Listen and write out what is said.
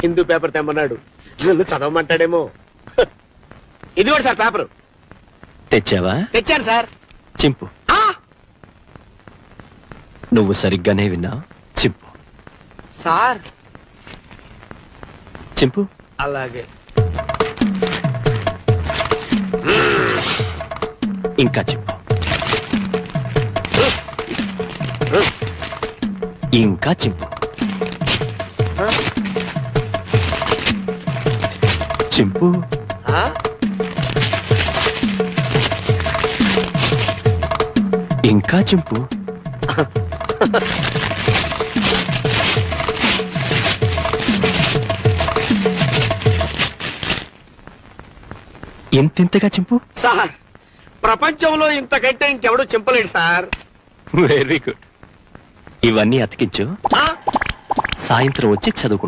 Hindu paper తెమ్మన్నాడు, నన్ను చదవమంటాడేమో. ఇది కూడా సార్ పేపర్. తెచ్చావా? తెచ్చాను సార్. చింపు. నువ్వు సరిగ్గానే విన్నావు. చింపు. సార్ చింపు. అలాగే. ఇంకా చింపు. ఇంకా చింపు. చింపు. ఇంకా చింపు. ఇంతింతగా చింపు. సార్ ప్రపంచంలో ఇంతకంటే ఇంకెవడూ చింపలేడు సార్. Very good. ఇవన్నీ అతికించు, సాయంత్రం వచ్చి చదువుకుంటా.